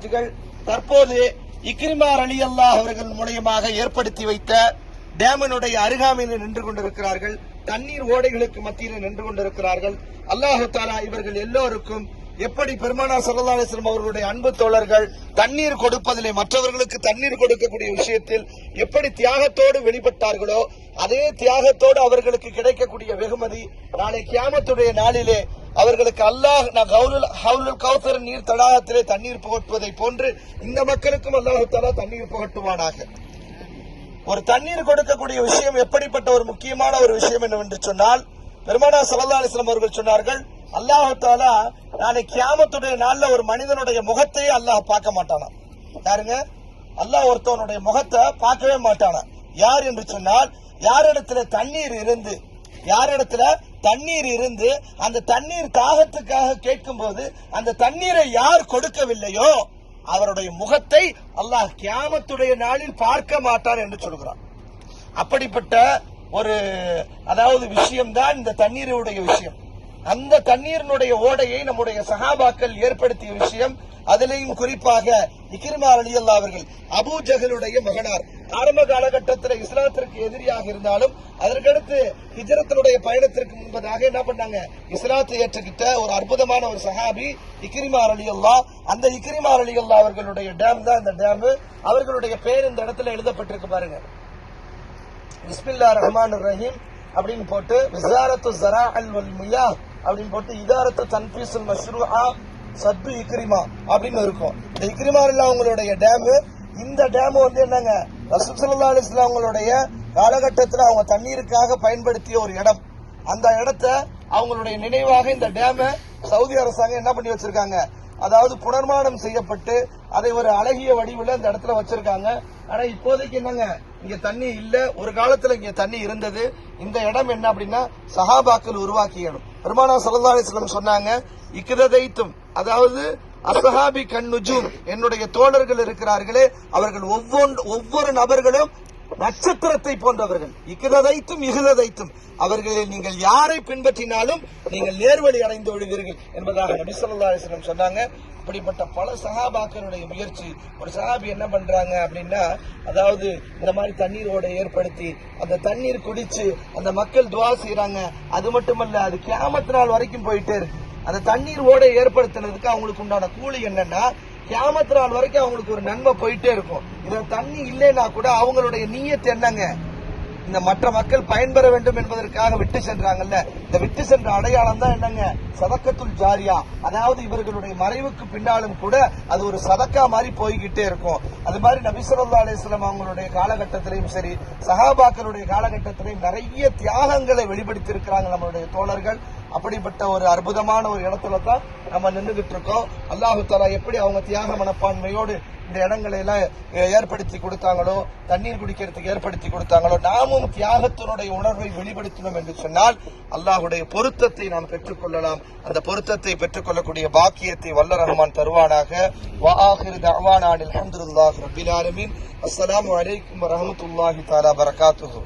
ப்ராஜெக்டுகள் தற்போது இக்ரிமா ரலியல்லாஹு அவர்கள் மூலமாக ஏற்படுத்தி வைத்த டேமினுடைய அருகாமையில் நின்று கொண்டிருக்கிறார்கள். தண்ணீர் ஓடைகளுக்கு மத்தியில் நின்று கொண்டிருக்கிறார்கள். அல்லாஹு தஆலா இவர்கள் எல்லோருக்கும் எப்படி பெருமானார் ஸல்லல்லாஹு அலைஹி வஸல்லம் அவர்களுடைய அன்பு தோழர்கள் தண்ணீர் கொடுப்பதிலே, மற்றவர்களுக்கு தண்ணீர் கொடுக்கக்கூடிய விஷயத்தில் எப்படி தியாகத்தோடு வெளிப்பட்டார்களோ அதே தியாகத்தோடு அவர்களுக்கு கிடைக்கக்கூடிய வெகுமதி நாளை கியாமத்துடைய நாளிலே அவர்களுக்கு அல்லாஹ் ஹவுலுல் கௌசர் நீர் தடாகத்திலே தண்ணீர் புகட்டுவதை போன்று இந்த மக்களுக்கும் அல்லாஹ் தஆலா தண்ணீர் புகட்டுவானாக. ஒரு தண்ணீர் கொடுக்கக்கூடிய விஷயம் எப்படிப்பட்ட ஒரு முக்கியமான ஒரு விஷயம் என்னவென்று சொன்னால், பெருமானார் ஸல்லல்லாஹு அலைஹி வஸல்லம் அவர்கள் சொன்னார்கள், அல்லாஹ் தஆலா நாளை கியாமத்துடைய நாள்ல ஒரு மனிதனுடைய முகத்தையே அல்லாஹ் பார்க்க மாட்டானா. யாருங்க? அல்லாஹ் ஒருத்தவனுடைய முகத்தை பார்க்கவே மாட்டானா. யார் என்று சொன்னால், யாரிடத்துல தண்ணீர் இருந்து அந்த தண்ணீர் தாகத்துக்காக கேட்கும் போது அந்த தண்ணீரை யார் கொடுக்கவில்லையோ அவருடைய முகத்தை அல்லாஹ் கியாமத்துடைய நாளில் பார்க்க மாட்டார் என்று சொல்கிறான். அப்படிப்பட்ட ஒரு விஷயம்தான் இந்த தண்ணீருடைய விஷயம். அந்த தண்ணீரினுடைய ஓடையை நம்முடைய சஹாபாக்கள் ஏற்படுத்திய விஷயம். அதிலேயும் குறிப்பாக இக்ரிமா ரலியல்லாஹு அவர்கள் அபூ ஜஹலுடைய மகனார். ஆரம்ப காலகட்டத்தில் இஸ்லாத்திற்கு எதிரியாக இருந்தாலும் அதற்கடுத்து ஹிஜ்ரத்தினுடைய பயணத்திற்கு முன்பதாக என்ன பண்ணாங்க, இஸ்லாத்தை ஏற்றுக்கிட்ட ஒரு அற்புதமான ஒரு சஹாபி இக்ரிமா ரலியல்லாஹு. அந்த இக்ரிமா ரலியல்லாஹு அவர்களுடைய டேம் தான் இந்த டேம். அவர்களுடைய பேர் இந்த இடத்துல எழுதப்பட்டிருக்கு பாருங்க. பிஸ்மில்லாஹிர் ரஹ்மானிர் ரஹீம் அப்படின்னு போட்டு விஸாரத்து ஸராஅல் வல் மியாஹ் அப்படின்னு போட்டு இதாரத்து தன்ஃபீஸுல் மஷ்ரூஆ சத்து இக்ரிமா அப்படின்னு இருக்கும். இந்த இக்ரிமா அவங்களுடைய டேம். இந்த டேம் என்னங்க, ரசூல் ஸல்லல்லாஹு அலைஹி வஸல்லம் அவங்களுடைய காலகட்டத்தில் அவங்க தண்ணீருக்காக பயன்படுத்திய ஒரு இடம். அந்த இடத்தை அவங்களுடைய நினைவாக இந்த டேமை சவுதி அரசாங்கம் என்ன பண்ணி வச்சிருக்காங்க, அதாவது புனர்மானம் செய்யப்பட்டு அதை ஒரு அழகிய வடிவில் இந்த இடத்துல வச்சிருக்காங்க. ஆனா இப்போதைக்கு என்னங்க, இங்க தண்ணி இல்ல. ஒரு காலத்துல இங்க தண்ணி இருந்தது. இந்த இடம் என்ன அப்படின்னா சஹாபாக்கள் உருவாக்கிய இடம். பெருமானார் ஸல்லல்லாஹு அலைஹி வஸல்லம் சொன்னாங்க, இக்ததைத்தும், அதாவது அஸ்ஹாபி கன்னுஜூம், என்னுடைய தோழர்கள் இருக்கிறார்களே அவர்கள் ஒவ்வொரு நபர்களும் நட்சத்திரத்தை போன்றவர்கள். இக்ததைத்தும் இஹ்ததைத்தும், அவர்களை நீங்கள் யாரை பின்பற்றினாலும் நீங்கள் நேர்வழி அடைந்து விடுவீர்கள் என்பதாக நபி ஸல்லல்லாஹு அலைஹி வஸல்லம் சொன்னாங்க. இப்படிப்பட்ட பல சஹாபாக்களுடைய முயற்சி. ஒரு சஹாபி என்ன பண்றாங்க அப்படின்னா, அதாவது இந்த மாதிரி தண்ணீர் ஓடை ஏற்படுத்தி அந்த தண்ணீர் குடிச்சு அந்த மக்கள் துவா செய்யறாங்க. அது மட்டுமல்ல, அது கியாமத் நாள் வரைக்கும் போயிட்டே இருக்கு. அந்த தண்ணீர் ஓடை ஏற்படுத்தினதுக்கு அவங்களுக்கு உண்டான கூலி என்னன்னா, கியாமத் நாள் வரைக்கும் அவங்களுக்கு ஒரு நன்மை போயிட்டே இருக்கும். இதுல தண்ணி இல்லைன்னா கூட அவங்களுடைய நீயத் என்னங்க, இந்த மற்ற மக்கள் பயன்பெற வேண்டும் என்பதற்காக விட்டு சென்றாங்கல்ல, இந்த விட்டு சென்ற அடையாளம் தான் என்னங்க, சதக்கத்துல் ஜாரியா. அதாவது இவர்களுடைய மறைவுக்கு பின்னாலும் கூட அது ஒரு சதக்கா மாதிரி போய்கிட்டே இருக்கும். அது மாதிரி நபி ஸல்லல்லாஹு அலைஹி வஸல்லம் அவங்களுடைய காலகட்டத்திலையும் சரி, சஹாபாக்களுடைய காலகட்டத்திலையும் நிறைய தியாகங்களை வெளிப்படுத்தி இருக்கிறாங்க நம்மளுடைய தோழர்கள். அப்படிப்பட்ட ஒரு அற்புதமான ஒரு இடத்துல தான் நம்ம நின்றுகிட்டு இருக்கோம். அல்லாஹு தஆலா எப்படி அவங்க தியாக மனப்பான்மையோடு இந்த இடங்களை எல்லாம் ஏற்படுத்தி கொடுத்தாங்களோ, தண்ணீர் குடிக்கிறதுக்கு ஏற்படுத்தி கொடுத்தாங்களோ, நாமும் தியாகத்தினுடைய உணர்வை வெளிப்படுத்தினோம் என்று சொன்னால் அல்லாஹுடைய பொருத்தத்தை நாம் பெற்றுக்கொள்ளலாம். அந்த பொருத்தத்தை பெற்றுக்கொள்ளக்கூடிய பாக்கியத்தை வல்ல ரஹ்மான் தருவானாக. வ ஆகிரு தஅவானா அல்ஹம்துலில்லாஹி ரப்பில் ஆலமீன். அஸ்ஸலாமு அலைக்கும் வரஹ்மத்துல்லாஹி தஆலா பரகாத்துஹு.